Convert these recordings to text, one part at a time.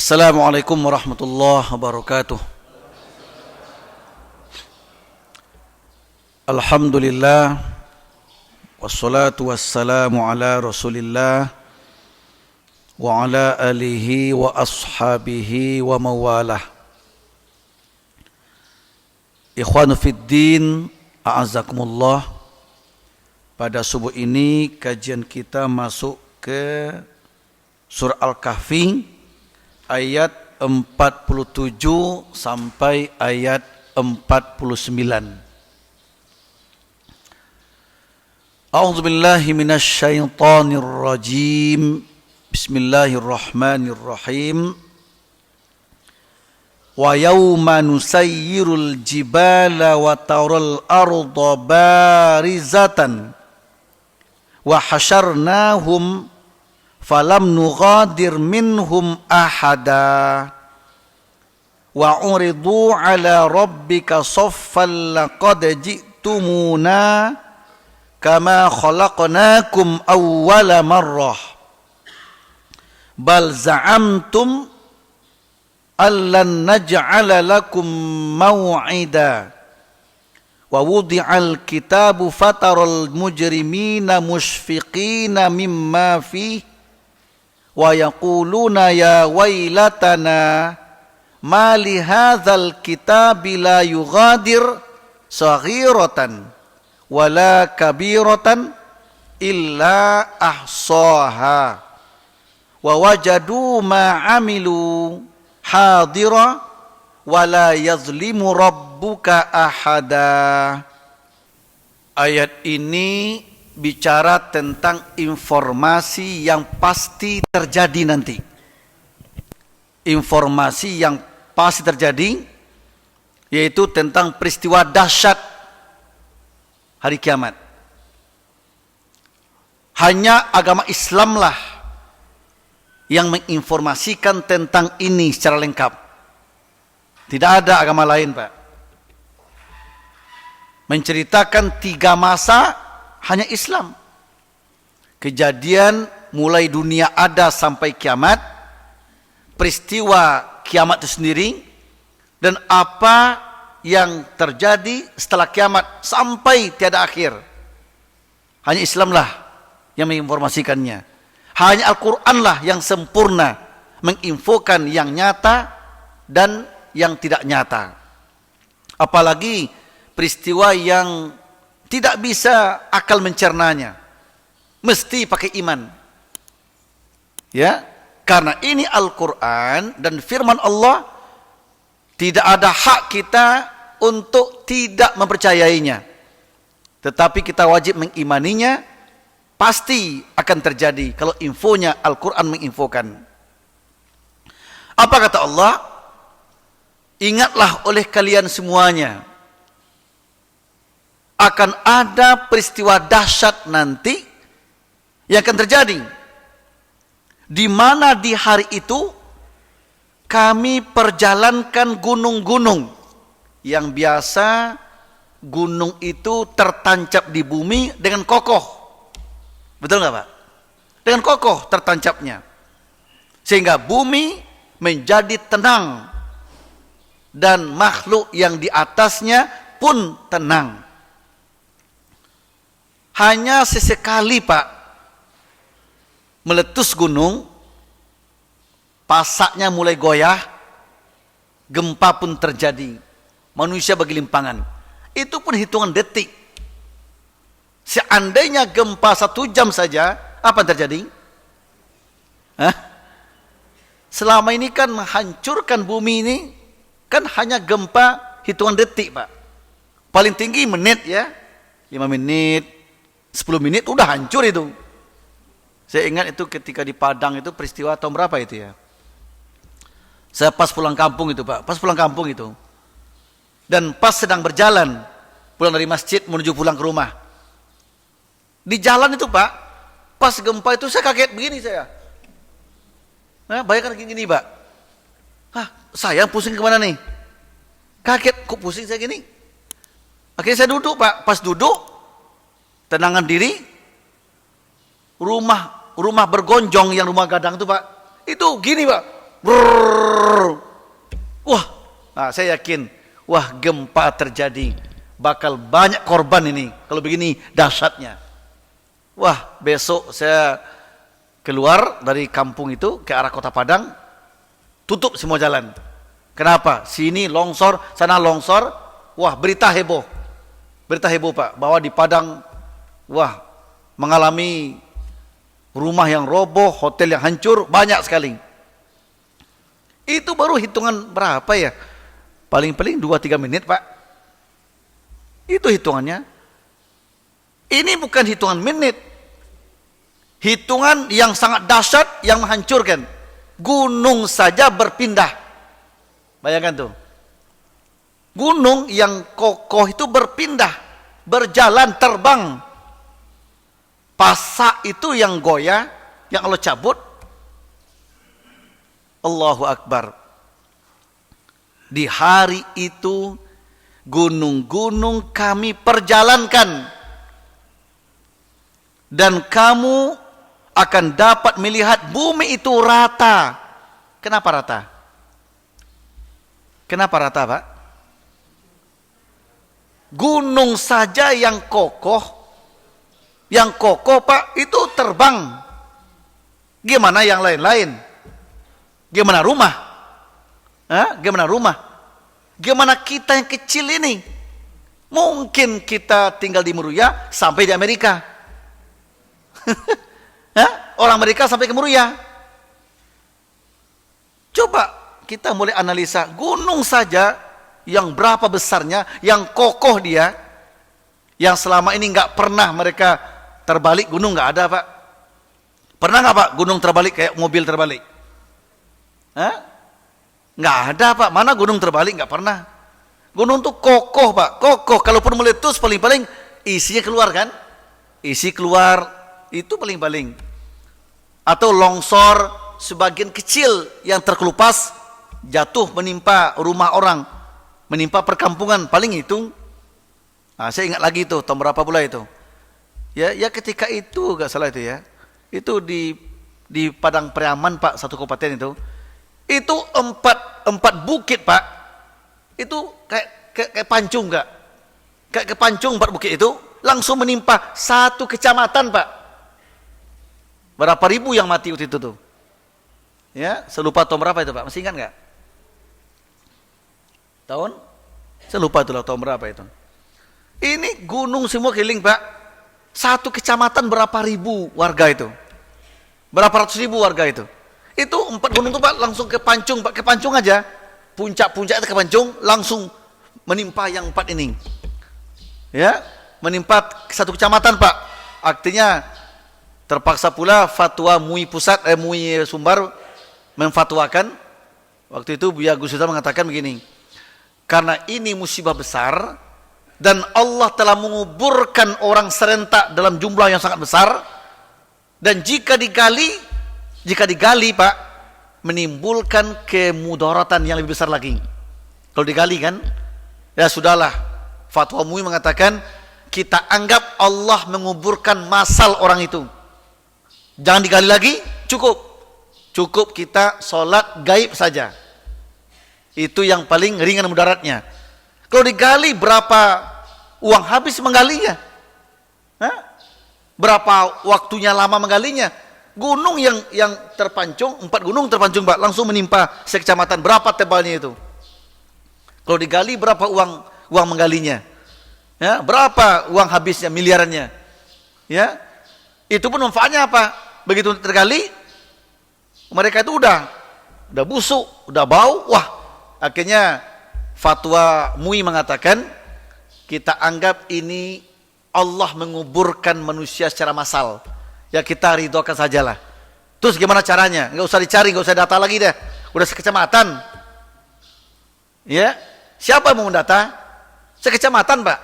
Assalamualaikum warahmatullahi wabarakatuh. Alhamdulillah, wassalatu wassalamu ala rasulillah wa ala alihi wa ashabihi wa mawalah. Ikhwanu fid din, a'azakumullah. Pada subuh ini kajian kita masuk ke surah Al-Kahfi ayat 47 sampai ayat 49. A'udzu billahi minasy syaithanir rajim. Bismillahirrahmanirrahim. Wa yauma nusayyirul jibala wa taral arda barizatan wa hasyarnahum falam nughadir minhum ahada wa uridu ala rabbika saffan laqad ji'tumuna kama khalaqnakum awwala marrah bal za'amtum allan naj'ala lakum maw'ida wa wudi'al kitabu fataral mujrimina mushfiqina mimma fihi wa yaquluna ya wailatana ma li hadzal kitabi la yughadir saghiratan wala kabiratan illa ahsaha wa wajadu ma amilu hadira wala yazlimu rabbuka ahada. Ayat ini bicara tentang informasi yang pasti terjadi nanti. Informasi yang pasti terjadi yaitu tentang peristiwa dahsyat hari kiamat. Hanya agama Islamlah yang menginformasikan tentang ini secara lengkap. Tidak ada agama lain, Pak. Menceritakan 3 masa hanya Islam. Kejadian mulai dunia ada sampai kiamat, peristiwa kiamat itu sendiri, dan apa yang terjadi setelah kiamat sampai tiada akhir. Hanya Islamlah yang menginformasikannya. Hanya Al-Quranlah yang sempurna menginfokan yang nyata dan yang tidak nyata. Apalagi peristiwa yang tidak bisa akal mencernanya, mesti pakai iman. Ya, karena ini Al-Quran dan firman Allah, tidak ada hak kita untuk tidak mempercayainya. Tetapi kita wajib mengimaninya, pasti akan terjadi kalau infonya Al-Quran menginfokan. Apa kata Allah? Ingatlah oleh kalian semuanya, akan ada peristiwa dahsyat nanti yang akan terjadi, di mana di hari itu kami perjalankan gunung-gunung yang biasa gunung itu tertancap di bumi dengan kokoh. Betul nggak, Pak? Dengan kokoh tertancapnya, sehingga bumi menjadi tenang dan makhluk yang di atasnya pun tenang. Hanya sesekali, Pak, meletus gunung, pasaknya mulai goyah, gempa pun terjadi, manusia bergelimpangan. Itu pun hitungan detik. Seandainya gempa 1 jam saja, apa yang terjadi? Selama ini kan menghancurkan bumi ini, kan hanya gempa hitungan detik, Pak. Paling tinggi menit ya, 5 menit, 10 menit udah hancur itu. Saya ingat itu ketika di Padang itu peristiwa tahun berapa itu ya. Saya pas pulang kampung itu, Pak. Pas pulang kampung itu. Dan pas sedang berjalan, pulang dari masjid menuju pulang ke rumah. Di jalan itu, Pak, pas gempa itu saya kaget begini saya. Bayangkan gini, Pak. Saya pusing kemana nih? Kaget, kok pusing saya gini? Akhirnya saya duduk, Pak. Pas duduk, tenangkan diri, rumah bergonjong yang rumah gadang itu, Pak, itu gini, Pak, Brrrr. Wah, nah, saya yakin, wah gempa terjadi, bakal banyak korban ini kalau begini dahsyatnya. Wah, besok saya keluar dari kampung itu ke arah Kota Padang, tutup semua jalan. Kenapa? Sini longsor, sana longsor. Wah, berita heboh Pak, bahwa di Padang, wah, mengalami rumah yang roboh, hotel yang hancur, banyak sekali. Itu baru hitungan berapa ya? Paling-paling 2-3 menit, Pak. Itu hitungannya. Ini bukan hitungan menit. Hitungan yang sangat dahsyat, yang menghancurkan. Gunung saja berpindah. Bayangkan tuh. Gunung yang kokoh itu berpindah, berjalan, terbang. Pasak itu yang goyah, yang Allah cabut. Allahu Akbar. Di hari itu gunung-gunung kami perjalankan, dan kamu akan dapat melihat bumi itu rata. Kenapa rata? Kenapa rata, Pak? Gunung saja yang kokoh Pak, itu terbang. Gimana yang lain-lain? Gimana rumah? Gimana rumah? Gimana kita yang kecil ini? Mungkin kita tinggal di Meruya sampai di Amerika. Orang Amerika sampai ke Meruya. Coba kita mulai analisa gunung saja yang berapa besarnya, yang kokoh dia, yang selama ini nggak pernah mereka terbalik. Gunung nggak ada, Pak. Pernah nggak, Pak, gunung terbalik kayak mobil terbalik? Nggak ada, Pak. Mana gunung terbalik? Nggak pernah. Gunung tuh kokoh, Pak, kokoh. Kalaupun meletus paling-paling isinya keluar kan? Isi keluar itu paling-paling. Atau longsor sebagian kecil yang terkelupas jatuh menimpa rumah orang, menimpa perkampungan, paling itu. Nah, saya ingat lagi itu tahun berapa pula itu? Ya ketika itu nggak salah itu ya. Itu di Padang Priaman, Pak, satu kabupaten itu. Itu empat bukit, Pak. Itu kayak pancung enggak? Kayak pancung 4 bukit itu langsung menimpa satu kecamatan, Pak. Berapa ribu yang mati waktu itu tuh? Ya, saya lupa tahun berapa itu, Pak. Masih ingat enggak? Tahun? Saya lupa itulah tahun berapa itu. Ini gunung semua keliling, Pak. Satu kecamatan berapa ribu warga itu? Berapa ratus ribu warga itu? Itu 4 gunung itu, Pak, langsung ke Pancung, Pak, ke Pancung aja. Puncak-puncak itu ke Pancung, langsung menimpa yang 4 ini. Ya, menimpa satu kecamatan, Pak. Artinya terpaksa pula fatwa MUI pusat, MUI Sumbar memfatwakan. Waktu itu Buya Gus Dur mengatakan begini, karena ini musibah besar dan Allah telah menguburkan orang serentak dalam jumlah yang sangat besar, dan jika digali, Pak, menimbulkan kemudaratan yang lebih besar lagi. Kalau digali kan, ya sudahlah. Fatwa MUI mengatakan kita anggap Allah menguburkan masal orang itu. Jangan digali lagi, cukup kita sholat gaib saja. Itu yang paling ringan mudaratnya. Kalau digali, berapa uang habis menggalinya? Berapa waktunya lama menggalinya? Gunung yang terpancung, 4 gunung terpancung, Pak, langsung menimpa sekecamatan. Berapa tebalnya itu? Kalau digali, berapa uang menggalinya? Ya, berapa uang habisnya, miliarannya? Ya, itu pun manfaatnya apa? Begitu tergali, mereka itu udah busuk, udah bau. Wah, akhirnya fatwa MUI mengatakan kita anggap ini Allah menguburkan manusia secara massal. Ya kita ridhokan sajalah. Terus gimana caranya? Nggak usah dicari, nggak usah data lagi deh. Udah sekecamatan. Ya, siapa yang mau mendata? Sekecamatan, Pak.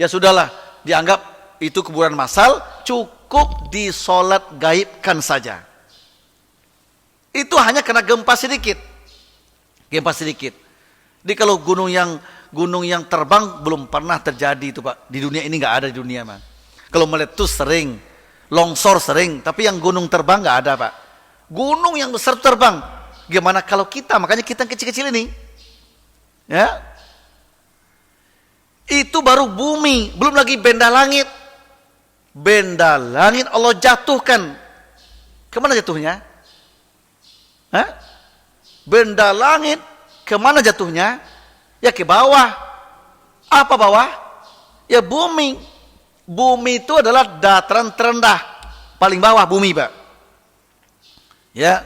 Ya sudahlah, dianggap itu kuburan massal, cukup disolat gaibkan saja. Itu hanya kena gempa sedikit. Jadi kalau gunung yang terbang belum pernah terjadi itu, Pak. Di dunia ini nggak ada di dunia, Pak. Kalau meletus sering, longsor sering, tapi yang gunung terbang nggak ada, Pak. Gunung yang besar terbang, Gimana kalau kita, makanya kita yang kecil-kecil ini, ya, itu baru bumi, belum lagi benda langit. Benda langit Allah jatuhkan. Kemana jatuhnya? Hah? Benda langit kemana jatuhnya? Ya ke bawah. Apa bawah? Ya bumi. Bumi itu adalah dataran terendah, paling bawah bumi, Pak. Ya,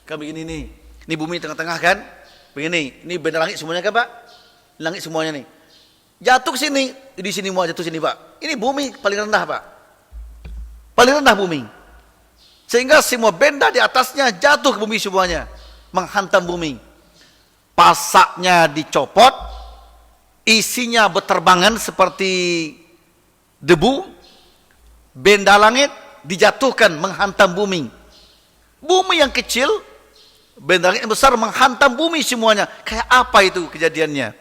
kan begini nih. Ini bumi tengah-tengah kan? Begini. Ini benda langit semuanya kan, Pak? Langit semuanya nih. Jatuh ke sini, di sini mau jatuh sini, Pak. Ini bumi paling rendah, Pak. Paling rendah bumi. Sehingga semua benda di atasnya jatuh ke bumi semuanya, menghantam bumi. Pasaknya dicopot, isinya berterbangan seperti debu. Benda langit dijatuhkan menghantam bumi. Bumi yang kecil, benda langit yang besar menghantam bumi semuanya. Kayak apa itu kejadiannya?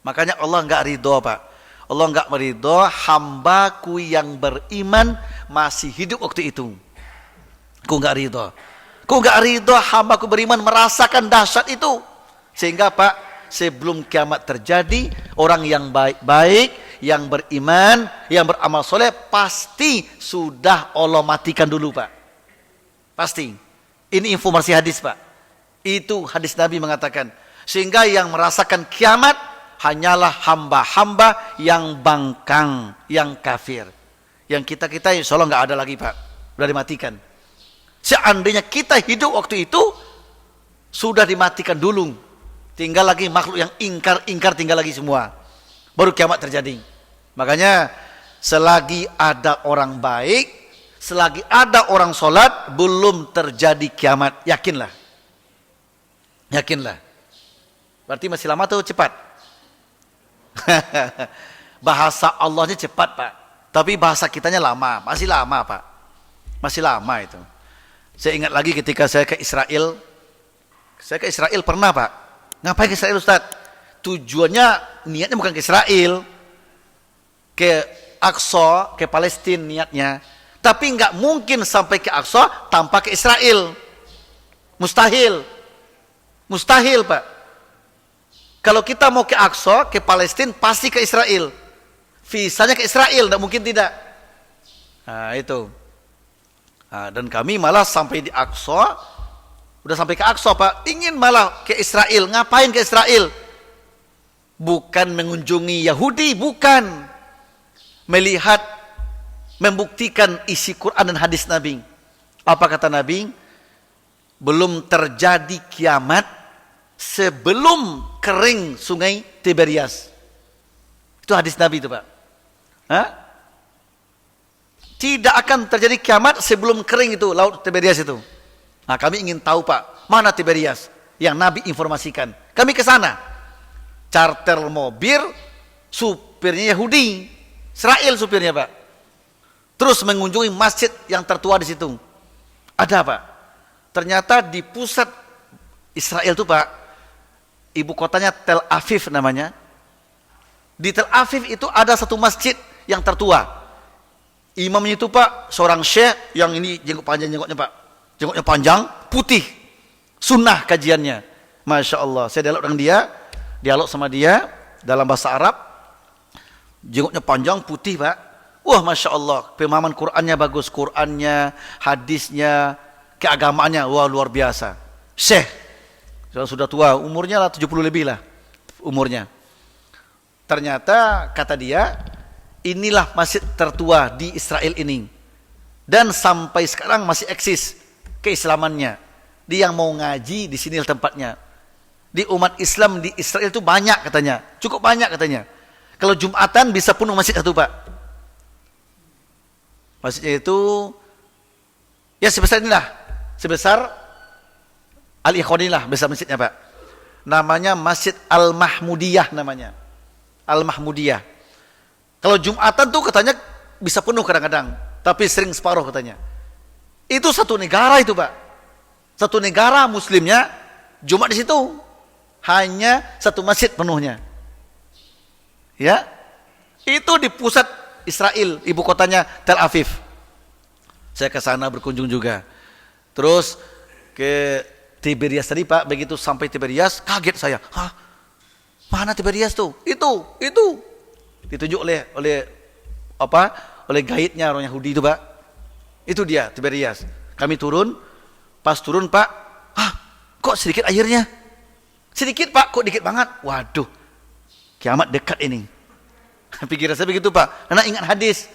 Makanya Allah enggak ridho, Pak. Allah enggak meridho hambaku yang beriman masih hidup waktu itu. Kau enggak ridho. Kau enggak ridho hambaku beriman merasakan dahsyat itu. Sehingga, Pak, sebelum kiamat terjadi, orang yang baik-baik, yang beriman, yang beramal soleh, pasti sudah Allah matikan dulu, Pak. Pasti. Ini informasi hadis, Pak. Itu hadis Nabi mengatakan. Sehingga yang merasakan kiamat hanyalah hamba-hamba yang bangkang, yang kafir. Yang kita-kita insya Allah nggak ada lagi, Pak. Sudah dimatikan. Seandainya kita hidup waktu itu, sudah dimatikan dulu. Tinggal lagi makhluk yang ingkar tinggal lagi semua. Baru kiamat terjadi. Makanya selagi ada orang baik, selagi ada orang sholat, belum terjadi kiamat. Yakinlah. Yakinlah. Berarti masih lama atau cepat? Bahasa Allahnya cepat, Pak. Tapi bahasa kitanya lama. Masih lama, Pak. Masih lama itu. Saya ingat lagi ketika saya ke Israel. Saya ke Israel pernah, Pak. Ngapain ke Israel, Ustaz? Tujuannya, niatnya bukan ke Israel. Ke Aqsa, ke Palestina niatnya. Tapi nggak mungkin sampai ke Aqsa tanpa ke Israel. Mustahil. Mustahil, Pak. Kalau kita mau ke Aqsa, ke Palestina, pasti ke Israel. Visanya ke Israel, tidak mungkin tidak. Nah, itu. Nah, dan kami malah sampai di Aqsa, udah sampai ke Aqsa, Pak, ingin malah ke Israel. Ngapain ke Israel? Bukan mengunjungi Yahudi, bukan. Melihat, membuktikan isi Quran dan hadis Nabi. Apa kata Nabi? Belum terjadi kiamat sebelum kering sungai Tiberias. Itu hadis Nabi itu, Pak. Hah? Tidak akan terjadi kiamat sebelum kering itu laut Tiberias itu. Nah, kami ingin tahu, Pak, mana Tiberias yang Nabi informasikan. Kami ke sana. Charter mobil, supirnya Yahudi, Israel supirnya, Pak. Terus mengunjungi masjid yang tertua di situ. Ada, Pak. Ternyata di pusat Israel itu, Pak, ibu kotanya Tel Aviv namanya. Di Tel Aviv itu ada satu masjid yang tertua. Imamnya itu, Pak, seorang syekh yang ini jenggot panjang jenggotnya, Pak. Jenggotnya panjang, putih. Sunnah kajiannya. Masya Allah. Saya dialog sama dia dalam bahasa Arab. Jenggotnya panjang, putih, Pak. Wah, Masya Allah. Pemahaman Qur'annya bagus. Qur'annya, hadisnya, keagamaannya. Wah, luar biasa. Syekh. Sudah tua, umurnya lah 70 lebih lah umurnya. Ternyata kata dia, inilah masjid tertua di Israel ini. Dan sampai sekarang masih eksis keislamannya. Dia yang mau ngaji di sini tempatnya. Di umat Islam di Israel itu banyak katanya. Cukup banyak katanya. Kalau Jumatan bisa penuh masjid satu, Pak. Masjidnya itu ya sebesar inilah. Sebesar Al-Ikhwan inilah besar masjidnya, Pak. Namanya Masjid Al-Mahmudiyah namanya. Al-Mahmudiyah. Kalau Jumatan tuh katanya bisa penuh kadang-kadang, tapi sering separuh katanya. Itu satu negara itu, Pak. Satu negara muslimnya Jumat di situ. Hanya satu masjid penuhnya. Ya. Itu di pusat Israel, ibu kotanya Tel Aviv. Saya ke sana berkunjung juga. Terus ke Tiberias tadi Pak, begitu sampai Tiberias, kaget saya. Hah? Mana Tiberias tuh? Itu. Ditunjuk oleh guide-nya orang Yahudi itu Pak. Itu dia Tiberias. Kami turun, pas turun Pak, hah? Kok sedikit airnya? Sedikit Pak, kok dikit banget? Waduh, kiamat dekat ini. Pikiran saya begitu Pak, karena ingat hadis,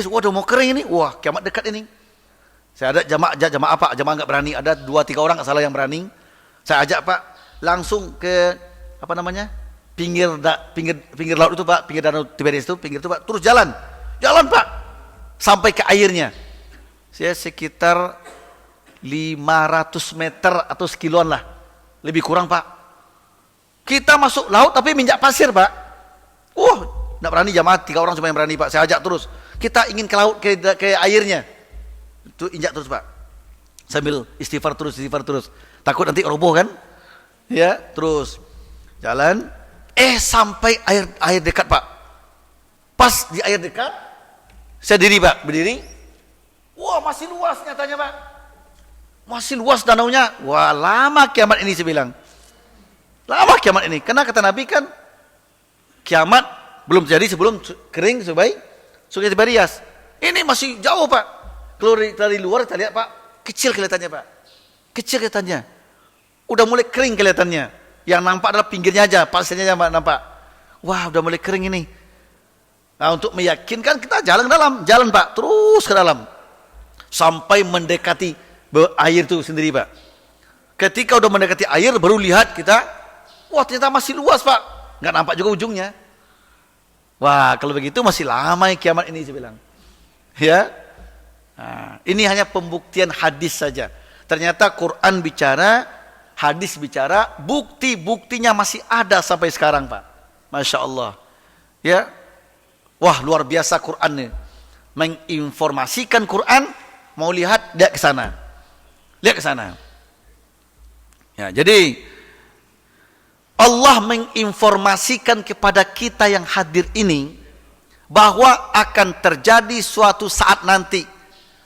waduh mau kering ini, wah kiamat dekat ini. Saya ada jamaah Pak, jamaah nggak berani, ada 2-3 orang nggak salah yang berani. Saya ajak Pak, langsung ke pinggir laut itu Pak, pinggir danau Tiberias itu, pinggir itu Pak, terus jalan Pak, sampai ke airnya. Saya sekitar 500 meter atau sekiloan lah, lebih kurang Pak. Kita masuk laut tapi minjak pasir Pak. Nggak berani jamaah, 3 orang cuma yang berani Pak. Saya ajak terus. Kita ingin ke laut, ke airnya. Itu injak terus Pak. Sambil istighfar terus. Takut nanti roboh kan? Ya, terus jalan. Sampai air dekat Pak. Pas di air dekat, saya berdiri. Wah, masih luas nyatanya Pak. Masih luas danaunya. Wah, lama kiamat ini saya bilang. Lama kiamat ini. Karena kata Nabi kan, kiamat belum terjadi sebelum kering sebaik Sungai Tiberias. Ini masih jauh Pak. Kalau dari luar kita lihat Pak, kecil kelihatannya Pak. Kecil kelihatannya. Udah mulai kering kelihatannya. Yang nampak adalah pinggirnya aja, pasirnya aja nampak. Wah, udah mulai kering ini. Nah, untuk meyakinkan kita jalan Pak, terus ke dalam. Sampai mendekati air itu sendiri Pak. Ketika udah mendekati air baru lihat kita, wah ternyata masih luas Pak. Nggak nampak juga ujungnya. Wah, kalau begitu masih lama kiamat ini saya bilang. Ya. Nah, ini hanya pembuktian hadis saja. Ternyata Quran bicara, hadis bicara, bukti-buktinya masih ada sampai sekarang Pak. Masya Allah. Ya. Wah, luar biasa Quran ini. Menginformasikan Quran, mau lihat lihat ke sana. Lihat ke sana. Ya, jadi Allah menginformasikan kepada kita yang hadir ini bahwa akan terjadi suatu saat nanti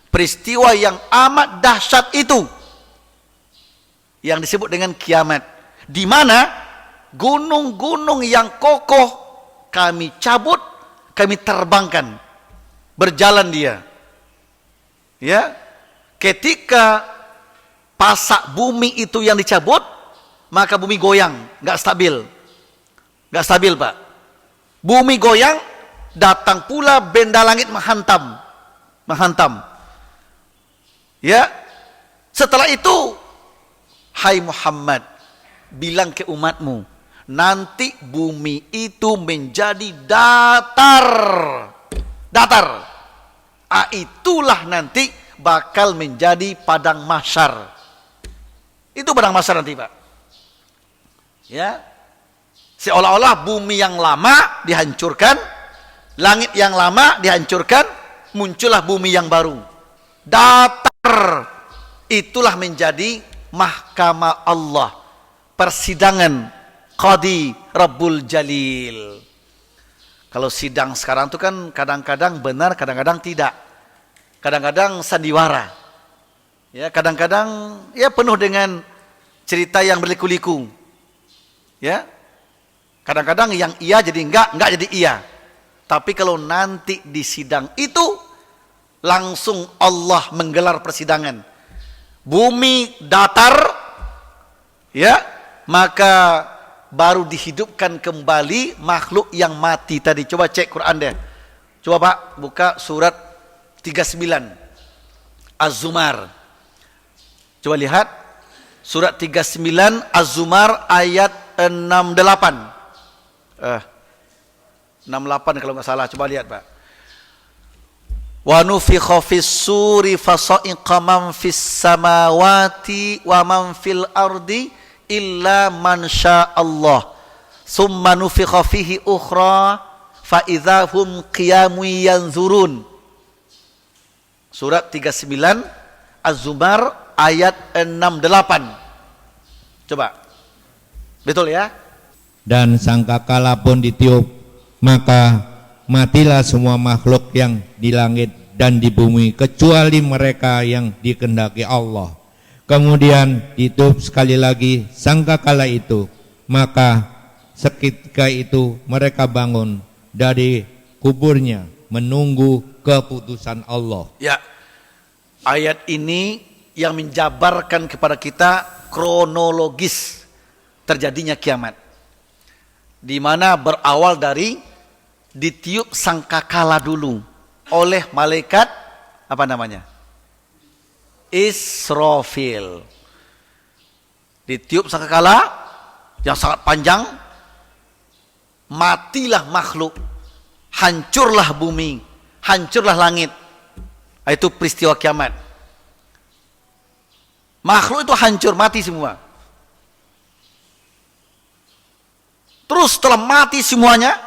peristiwa yang amat dahsyat itu yang disebut dengan kiamat, di mana gunung-gunung yang kokoh kami cabut, kami terbangkan, berjalan dia. Ya, ketika pasak bumi itu yang dicabut, maka bumi goyang, nggak stabil Pak. Bumi goyang, datang pula benda langit menghantam. Ya, setelah itu, hai Muhammad, bilang ke umatmu, nanti bumi itu menjadi datar. Itulah nanti bakal menjadi padang mahsyar. Itu padang mahsyar nanti Pak. Ya, seolah-olah bumi yang lama dihancurkan, langit yang lama dihancurkan, muncullah bumi yang baru, datar. Itulah menjadi mahkamah Allah, persidangan Qadi Rabbul Jalil. Kalau sidang sekarang itu kan kadang-kadang benar, kadang-kadang tidak, kadang-kadang sandiwara, ya, kadang-kadang ya penuh dengan cerita yang berliku-liku. Ya, kadang-kadang yang iya jadi enggak jadi iya. Tapi kalau nanti di sidang itu langsung Allah menggelar persidangan, bumi datar, ya, maka baru dihidupkan kembali makhluk yang mati tadi. Coba cek Quran deh. Coba Pak buka surat 39 Az-Zumar. Coba lihat surat 39 Az-Zumar ayat 68 kalau nggak salah. Coba lihat Pak. Wa nufikha fis suri fasa'iqa man fis samawati wa man fil ardi illa man Allah. Summa nufikha fihi ukhra fa idza hum qiyamun yanzurun. Surat 39 Az-Zumar ayat 68. Coba. Betul ya? Dan sangkakala pun ditiup, maka matilah semua makhluk yang di langit dan di bumi kecuali mereka yang dikehendaki Allah. Kemudian ditiup sekali lagi sangkakala itu, maka seketika itu mereka bangun dari kuburnya menunggu keputusan Allah. Ya, ayat ini yang menjabarkan kepada kita kronologis terjadinya kiamat, di mana berawal dari ditiup sangkakala dulu oleh malaikat apa namanya? Israfil. Ditiup sangkakala yang sangat panjang, matilah makhluk, hancurlah bumi, hancurlah langit. Itu peristiwa kiamat. Makhluk itu hancur, mati semua. Terus setelah mati semuanya,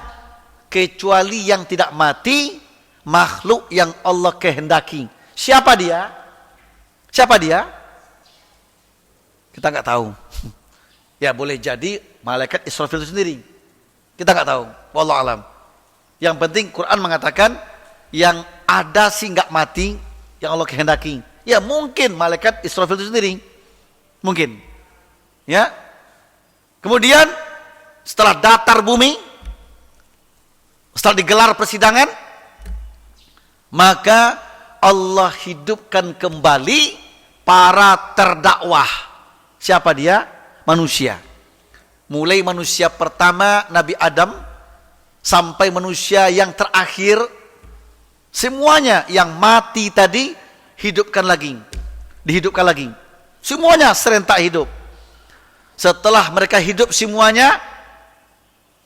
kecuali yang tidak mati, makhluk yang Allah kehendaki. Siapa dia? Siapa dia? Kita nggak tahu. Ya boleh jadi malaikat Israfil itu sendiri. Kita nggak tahu. Wallahu alam. Yang penting Quran mengatakan yang ada sih nggak mati, yang Allah kehendaki. Ya mungkin malaikat Israfil itu sendiri. Mungkin. Ya. Kemudian setelah datar bumi, setelah digelar persidangan, maka Allah hidupkan kembali para terdakwah. Siapa dia? Manusia. Mulai manusia pertama Nabi Adam sampai manusia yang terakhir, semuanya yang mati tadi hidupkan lagi, dihidupkan lagi. Semuanya serentak hidup. Setelah mereka hidup semuanya,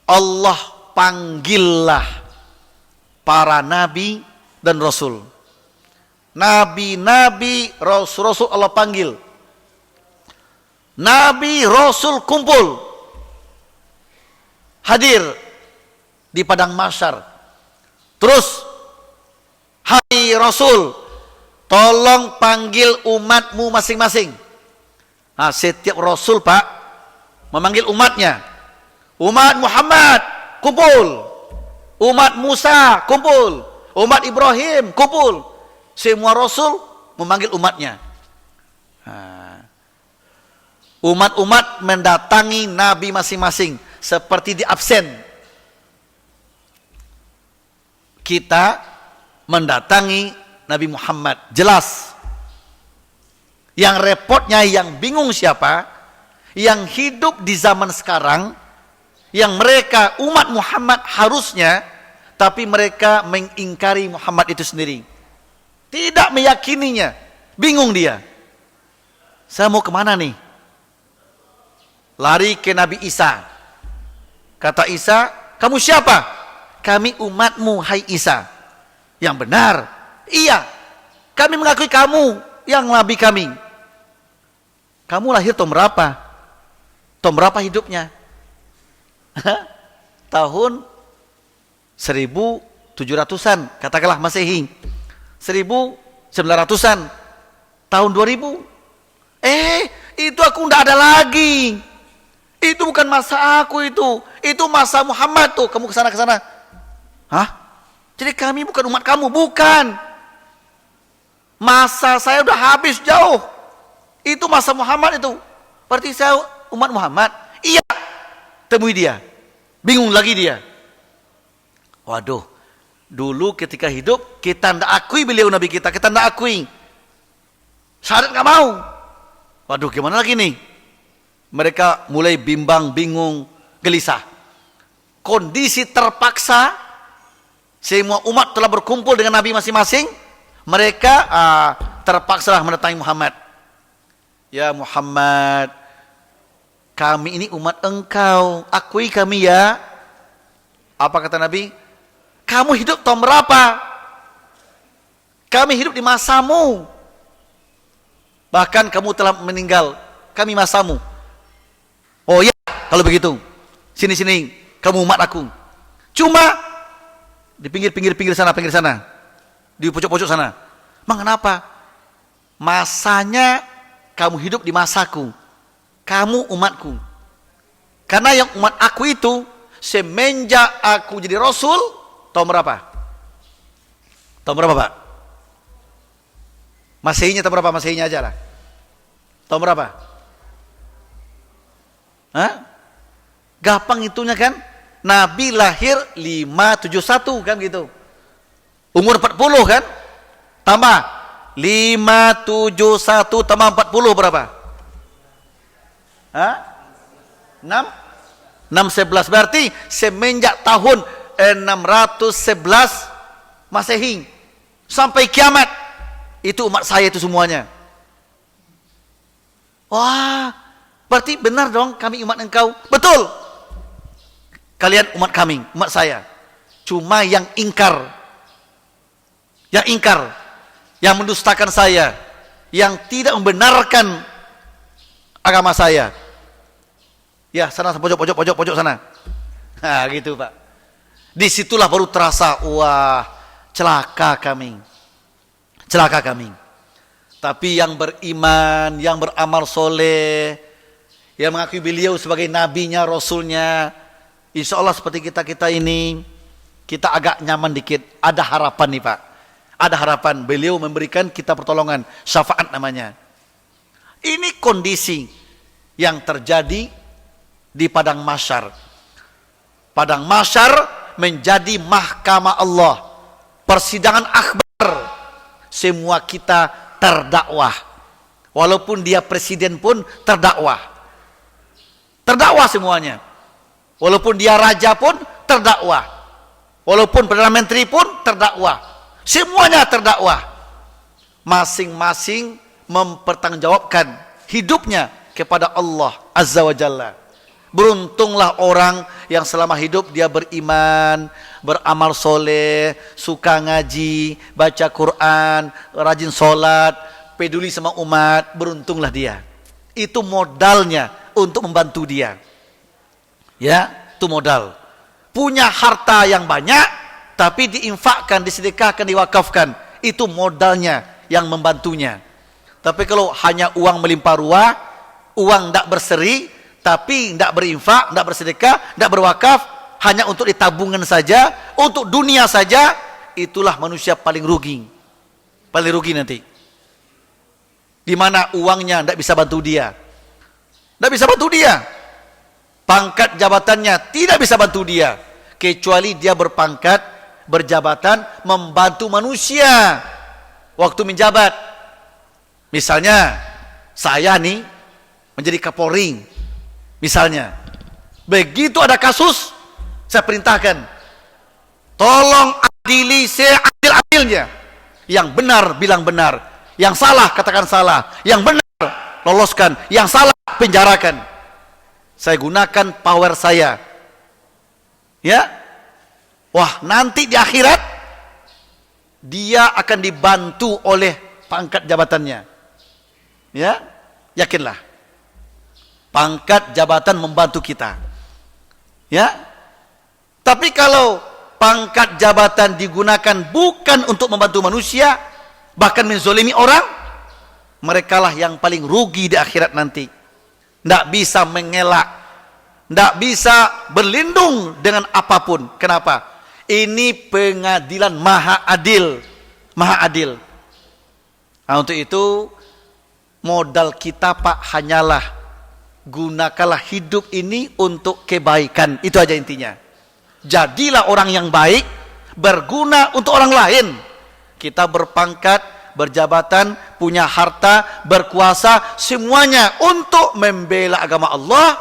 Allah panggillah para nabi dan rasul. Nabi-nabi, rasul-rasul Allah panggil. Nabi, rasul kumpul, hadir di padang mahsyar. Terus, hai rasul, tolong panggil umatmu masing-masing. Nah, setiap rasul Pak memanggil umatnya. Umat Muhammad kumpul, umat Musa kumpul, umat Ibrahim kumpul. Semua rasul memanggil umatnya. Umat-umat mendatangi nabi masing-masing seperti di absen. Kita mendatangi Nabi Muhammad, jelas. Yang repotnya, yang bingung siapa? Yang hidup di zaman sekarang, yang mereka umat Muhammad harusnya, tapi mereka mengingkari Muhammad itu sendiri. Tidak meyakininya, bingung dia. Saya mau kemana nih? Lari ke Nabi Isa. Kata Isa, kamu siapa? Kami umatmu, hai Isa. Yang benar, iya. Kami mengakui kamu yang nabi kami. Kamu lahir tahun berapa? Tahun berapa hidupnya? Tahun 1700-an, katakanlah Masehi. 1900-an, tahun 2000. Itu aku tidak ada lagi. Itu bukan masa aku itu masa Muhammad tuh. Kamu kesana. Hah? Jadi kami bukan umat kamu, bukan. Masa saya udah habis jauh. Itu masa Muhammad itu. Berarti saya umat Muhammad. Iya. Temui dia. Bingung lagi dia. Waduh. Dulu ketika hidup, kita tidak akui beliau Nabi kita tidak akui. Syahadat nggak mau. Waduh, gimana lagi nih? Mereka mulai bimbang, bingung, gelisah. Kondisi terpaksa, semua umat telah berkumpul dengan Nabi masing-masing. Mereka terpaksa mendatangi Muhammad. Ya Muhammad, kami ini umat engkau, akui kami ya. Apa kata Nabi? Kamu hidup tahun berapa? Kami hidup di masamu. Bahkan kamu telah meninggal. Kami masamu. Oh ya, kalau begitu. Sini, kamu umat aku. Cuma di pinggir sana. Di pojok-pojok sana. Mengapa? Masanya kamu hidup di masaku. Kamu umatku. Karena yang umat aku itu, semenjak aku jadi Rasul, tahun berapa? Tahun berapa Pak? Masehinya tahun berapa? Masehinya aja lah. Tahun berapa? Hah? Gampang itunya kan? Nabi lahir 571 kan gitu. Umur 40 kan? Tambah 571 tambah 40 berapa? Hah? 611 berarti semenjak tahun 611 Masehi sampai kiamat itu umat saya itu semuanya. Wah, berarti benar dong kami umat engkau. Betul. Kalian umat kami, umat saya. Cuma yang ingkar, yang mendustakan saya, yang tidak membenarkan agama saya. Ya, sana pojok sana. Nah, gitu Pak. Disitulah baru terasa, wah, celaka kami. Tapi yang beriman, yang beramal soleh, yang mengakui beliau sebagai nabinya, rasulnya, insya Allah seperti kita ini, kita agak nyaman dikit. Ada harapan nih Pak. Ada harapan beliau memberikan kita pertolongan, syafaat namanya. Ini kondisi yang terjadi di padang mahsyar. Padang mahsyar menjadi mahkamah Allah, persidangan akbar. Semua kita terdakwah. Walaupun dia presiden pun terdakwah. Terdakwah semuanya. Walaupun dia raja pun terdakwah. Walaupun Perdana Menteri pun terdakwah. Semuanya terdakwah. Masing-masing mempertanggungjawabkan hidupnya kepada Allah Azza wa Jalla. Beruntunglah orang yang selama hidup dia beriman, beramal soleh, suka ngaji, baca Quran, rajin sholat, peduli sama umat. Beruntunglah dia. Itu modalnya untuk membantu dia. Ya, itu modal. Punya harta yang banyak, tapi diinfakkan, disedekahkan, diwakafkan. Itu modalnya yang membantunya. Tapi kalau hanya uang melimpah ruah, uang tidak berseri, tapi tidak berinfak, tidak bersedekah, tidak berwakaf, hanya untuk ditabungan saja, untuk dunia saja, itulah manusia paling rugi. Paling rugi nanti. Di mana uangnya tidak bisa bantu dia. Tidak bisa bantu dia. Pangkat jabatannya tidak bisa bantu dia. Kecuali dia berpangkat, berjabatan, membantu manusia. Waktu menjabat. Misalnya, saya nih menjadi Kapolri. Misalnya, begitu ada kasus, saya perintahkan, tolong adili seadil-adilnya. Yang benar bilang benar, yang salah katakan salah, yang benar loloskan, yang salah penjarakan. Saya gunakan power saya. Ya, wah nanti di akhirat dia akan dibantu oleh pangkat jabatannya. Ya, yakinlah. Pangkat jabatan membantu kita. Ya. Tapi kalau pangkat jabatan digunakan bukan untuk membantu manusia, bahkan menzolimi orang, merekalah yang paling rugi di akhirat nanti. Tidak bisa mengelak, tidak bisa berlindung dengan apapun. Kenapa? Ini pengadilan maha adil. Maha adil. Nah, untuk itu modal kita Pak hanyalah gunakanlah hidup ini untuk kebaikan. Itu aja intinya. Jadilah orang yang baik, berguna untuk orang lain. Kita berpangkat, berjabatan, punya harta, berkuasa, semuanya untuk membela agama Allah,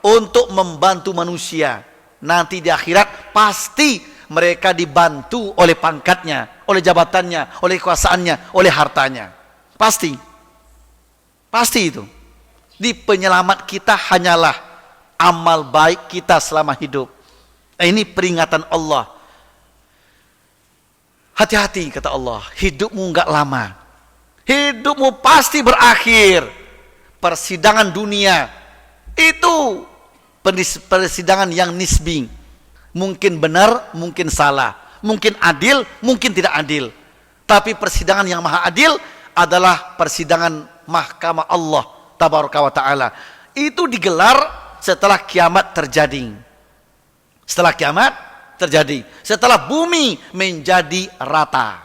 untuk membantu manusia. Nanti di akhirat pasti mereka dibantu oleh pangkatnya, oleh jabatannya, oleh kekuasaannya, oleh hartanya. Pasti. Pasti itu. Di penyelamat kita hanyalah amal baik kita selama hidup. Ini peringatan Allah. Hati-hati kata Allah, hidupmu enggak lama. Hidupmu pasti berakhir. Persidangan dunia itu persidangan yang nisbi. Mungkin benar, mungkin salah. Mungkin adil, mungkin tidak adil. Tapi persidangan yang maha adil adalah persidangan mahkamah Allah Tabaraka wa ta'ala. Itu digelar setelah kiamat terjadi. Setelah kiamat terjadi. Setelah bumi menjadi rata.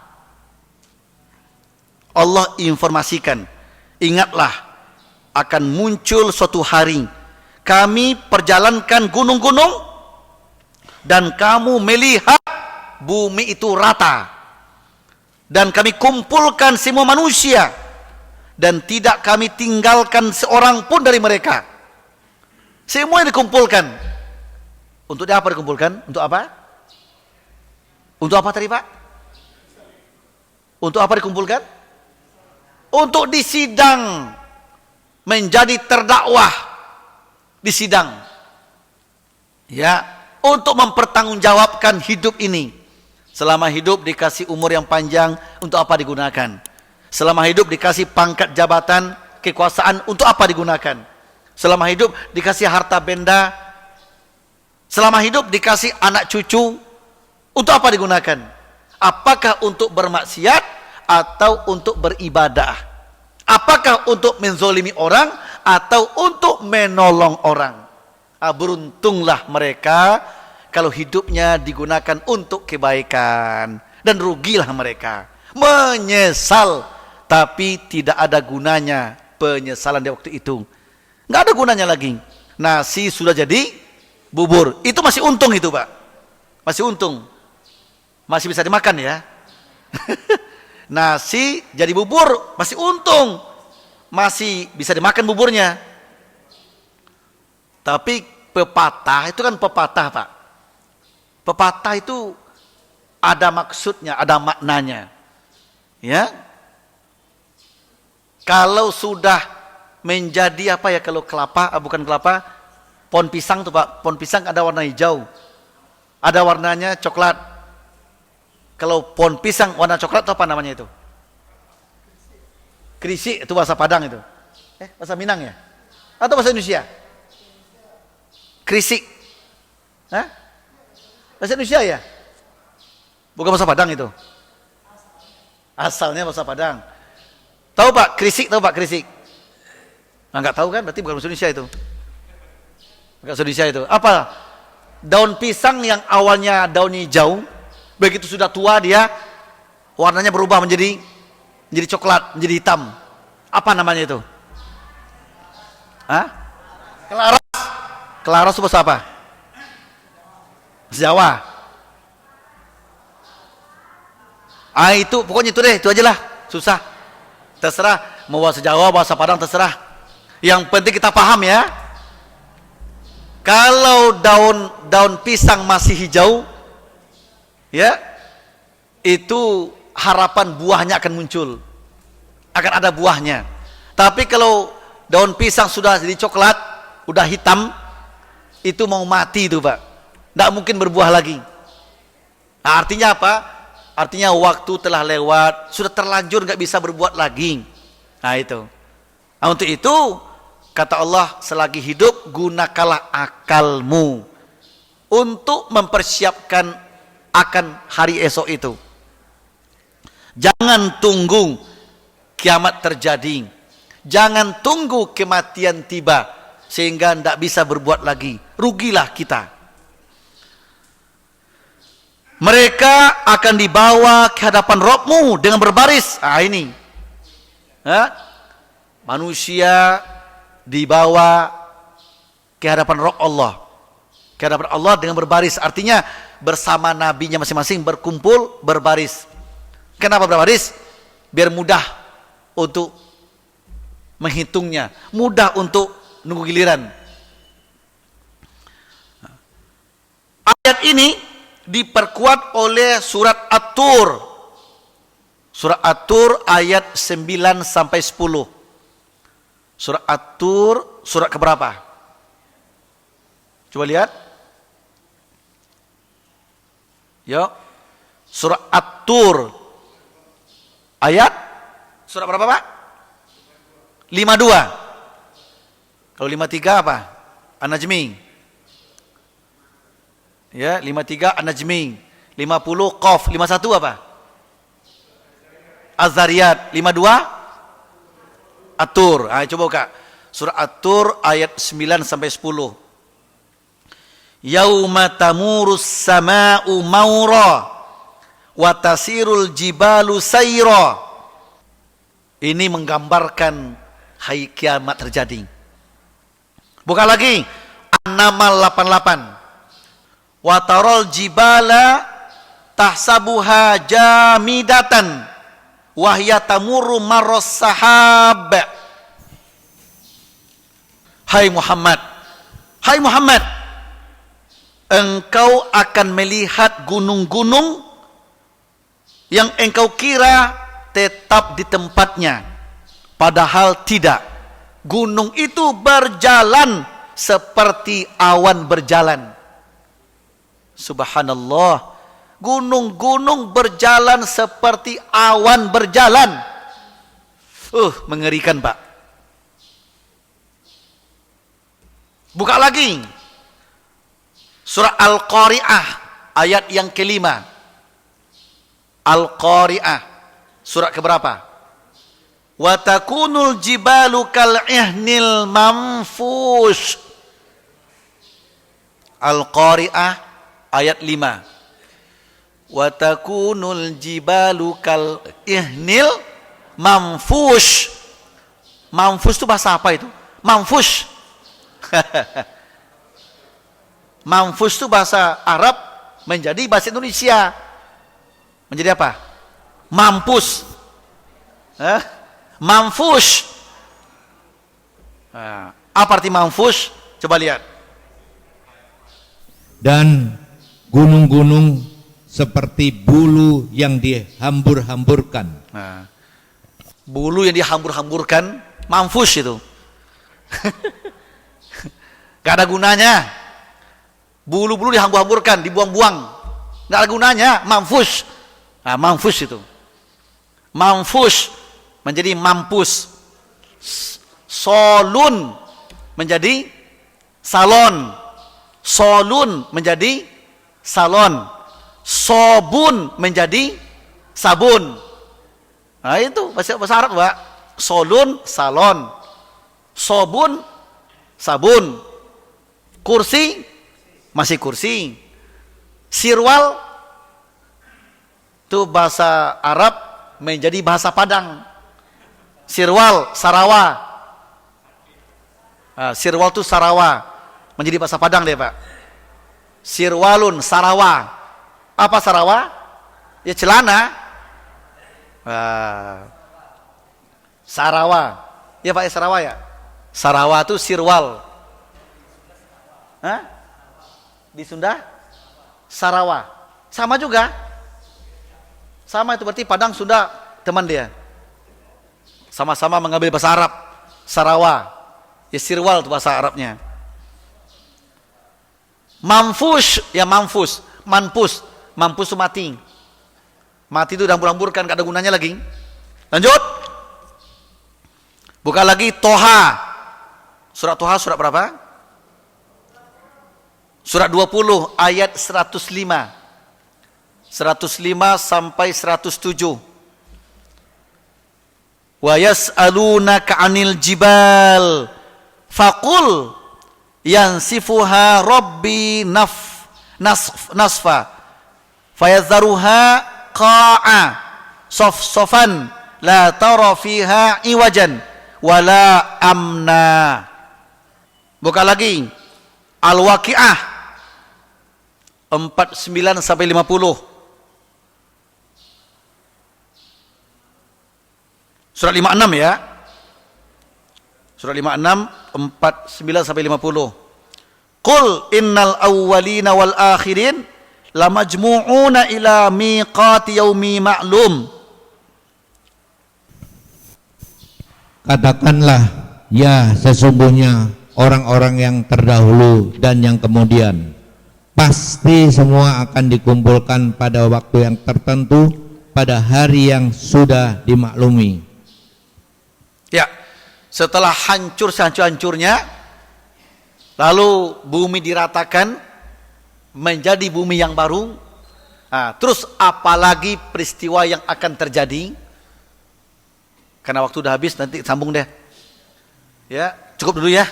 Allah informasikan. Ingatlah akan muncul suatu hari. Kami perjalankan gunung-gunung dan kamu melihat bumi itu rata. Dan kami kumpulkan semua manusia dan tidak kami tinggalkan seorang pun dari mereka. Semua yang dikumpulkan. Untuk apa dikumpulkan? Untuk apa? Untuk apa tadi Pak? Untuk apa dikumpulkan? Untuk disidang, menjadi terdakwah di sidang. Ya, untuk mempertanggungjawabkan hidup ini. Selama hidup dikasih umur yang panjang, untuk apa digunakan? Selama hidup dikasih pangkat jabatan, kekuasaan, untuk apa digunakan? Selama hidup dikasih harta benda, selama hidup dikasih anak cucu, untuk apa digunakan? Apakah untuk bermaksiat atau untuk beribadah? Apakah untuk menzolimi orang atau untuk menolong orang? Beruntunglah mereka kalau hidupnya digunakan untuk kebaikan, dan rugilah mereka. Menyesal tapi tidak ada gunanya penyesalan di waktu itu. Nggak ada gunanya lagi. Nasi sudah jadi bubur. Itu masih untung itu Pak. Masih untung. Masih bisa dimakan ya. Nasi jadi bubur masih untung. Masih bisa dimakan buburnya. Tapi pepatah itu kan pepatah Pak. Pepatah itu ada maksudnya, ada maknanya. Ya. Kalau sudah menjadi apa ya, kalau kelapa, bukan kelapa, pohon pisang tuh Pak. Pohon pisang ada warna hijau. Ada warnanya coklat. Kalau pohon pisang warna coklat itu apa namanya itu? Krisik, itu bahasa Padang itu. Bahasa Minang ya? Atau bahasa Indonesia? Krisik. Hah? Bahasa Indonesia ya? Bukan bahasa Padang itu. Asalnya bahasa Padang. Tahu Pak, krisik, tahu Pak krisik? Nah, enggak tahu kan? Berarti bukan bahasa Indonesia itu. Bukan bahasa Indonesia itu. Apa? Daun pisang yang awalnya daunnya hijau, begitu sudah tua dia warnanya berubah menjadi coklat, menjadi hitam. Apa namanya itu? Hah? Kelaras. Kelaras itu bahasa apa? Jawa. Itu pokoknya itu deh, itu aja lah. Susah. Terserah mau bahasa Jawa, bahasa Padang terserah. Yang penting kita paham ya. Kalau daun pisang masih hijau, ya, itu harapan buahnya akan muncul. Akan ada buahnya. Tapi kalau daun pisang sudah jadi coklat, udah hitam, itu mau mati itu Pak. Tidak mungkin berbuah lagi. Nah, artinya apa? Artinya waktu telah lewat, sudah terlanjur nggak bisa berbuat lagi. Nah itu. Nah, untuk itu kata Allah, selagi hidup gunakanlah akalmu untuk mempersiapkan akan hari esok itu. Jangan tunggu kiamat terjadi. Jangan tunggu kematian tiba sehingga tidak bisa berbuat lagi. Rugilah kita. Mereka akan dibawa ke hadapan Rabbmu dengan berbaris. Ini. Manusia dibawa ke hadapan Rabb Allah. Ke hadapan Allah dengan berbaris. Artinya bersama nabinya masing-masing berkumpul berbaris. Kenapa berbaris? Biar mudah untuk menghitungnya. Mudah untuk nunggu giliran. Ayat ini diperkuat oleh surat At-Tur. Surat At-Tur ayat 9 sampai 10. Surat At-Tur surat keberapa? Coba lihat. Yuk. Surat At-Tur ayat surat berapa Pak? 52. Kalau 53 apa? An-Najmi. Ya, 53 An-Najmi, 50 Qaf, 51 apa? Az-Zariyat, 52 At-Tur. Coba buka. Surah At-Tur ayat 9 sampai 10. Yauma tamurus sama'u maura wa tasirul jibalu sayra. Ini menggambarkan hari kiamat terjadi. Buka lagi An-Naml 88. Wa tarol jibala tahsabuha jamidatan wa hiya tamurru marras sahab. Hai Muhammad, engkau akan melihat gunung-gunung yang engkau kira tetap di tempatnya, padahal tidak. Gunung itu berjalan seperti awan berjalan. Subhanallah, gunung-gunung berjalan seperti awan berjalan. Mengerikan, Pak. Buka lagi surah Al-Qari'ah ayat yang kelima. Al-Qari'ah surah keberapa? Wa takunul jibalu kal'ihnil manfush. Al-Qari'ah ayat 5. Wa takunul jibalu kal'ihnil manfush. Manfush itu bahasa apa itu? Manfush. Manfush itu bahasa Arab menjadi bahasa Indonesia. Menjadi apa? Mampus. Manfush. Apa arti manfush? Coba lihat. Dan gunung-gunung seperti bulu yang dihambur-hamburkan. Bulu yang dihambur-hamburkan, manfush itu. Gak ada gunanya. Bulu-bulu dihambur-hamburkan, dibuang-buang. Gak ada gunanya, manfush. Manfush itu. Manfush menjadi mampus. Solun menjadi salon. Solun menjadi salon. Sobun menjadi sabun. Itu bahasa Arab, Pak. Solun salon. Sobun sabun. Kursi masih kursi. Sirwal itu bahasa Arab menjadi bahasa Padang. Sirwal Sarawa. Sirwal itu Sarawa menjadi bahasa Padang deh, Pak. Sirwalun Sarawa. Apa Sarawa? Ya celana. Sarawa. Ya Pak, ya Sarawa ya. Sarawa itu sirwal. Di Sunda Sarawa. Sama juga. Sama, itu berarti Padang Sunda teman dia. Sama-sama mengambil bahasa Arab. Sarawa. Ya sirwal itu bahasa Arabnya. Manfush, ya manfus. Manpus. Mampus itu mati. Mati itu dihambur-hamburkan, gak ada gunanya lagi. Lanjut. Buka lagi Toha. Surat Toha surat berapa? Surat 20 ayat 105. 105 sampai 107. Wa yas'alunaka 'anil jibal faqul yansifuha rabbi nasfa fayadharuha qa'a safsafan la tara fiha iwajan wala amna. Buka lagi Al-Waqi'ah 49 sampai 50. Surat 56 ya. Surat 56 49 sampai 50. Qul innal awwalina wal akhirin lamajmu'una ila miqati yaumi ma'lum. Katakanlah, ya sesungguhnya orang-orang yang terdahulu dan yang kemudian pasti semua akan dikumpulkan pada waktu yang tertentu, pada hari yang sudah dimaklumi. Ya, setelah hancur sehancur-hancurnya, lalu bumi diratakan menjadi bumi yang baru. Terus apalagi peristiwa yang akan terjadi? Karena waktu udah habis, nanti sambung deh. Ya, cukup dulu ya.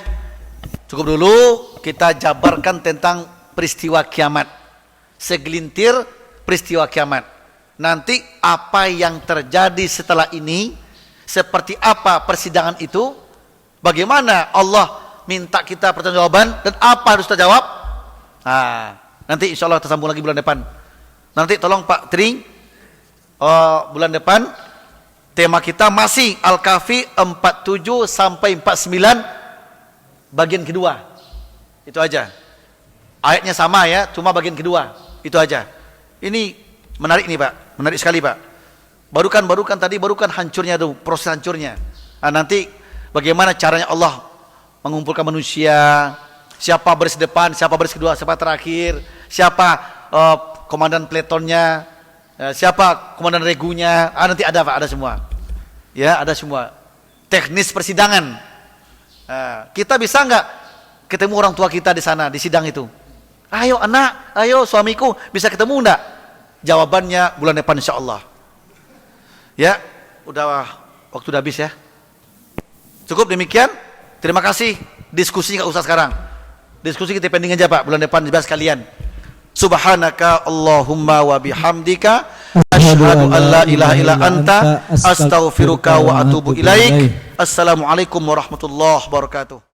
Cukup dulu kita jabarkan tentang peristiwa kiamat. Segelintir peristiwa kiamat. Nanti apa yang terjadi setelah ini, seperti apa persidangan itu, Bagaimana Allah minta kita pertanggungjawaban dan apa harus kita jawab? Nah, nanti insya Allah kita sambung lagi bulan depan. Nanti tolong Pak Tring, bulan depan tema kita masih Al-Kahfi 47 sampai 49 bagian kedua. Itu aja. Ayatnya sama ya, cuma bagian kedua. Itu aja. Ini menarik nih Pak, menarik sekali Pak. Barukan hancurnya tuh, proses hancurnya. Nah, nanti bagaimana caranya Allah mengumpulkan manusia, siapa baris depan, siapa baris kedua, siapa terakhir, siapa komandan peletonnya, siapa komandan regunya, nanti ada Pak, ada semua. Ya, ada semua. Teknis persidangan. Kita bisa nggak ketemu orang tua kita di sana, di sidang itu? Ayo anak, ayo suamiku, bisa ketemu enggak? Jawabannya bulan depan insya Allah. Ya, waktu udah habis ya. Cukup demikian. Terima kasih. Diskusi nggak usah sekarang. Diskusi kita pending aja Pak, bulan depan dibahas kalian. Subhanaka Allahumma wa bihamdika asyhadu an la ilaha illa anta astaghfiruka wa atubu ilaik. Assalamualaikum warahmatullahi wabarakatuh.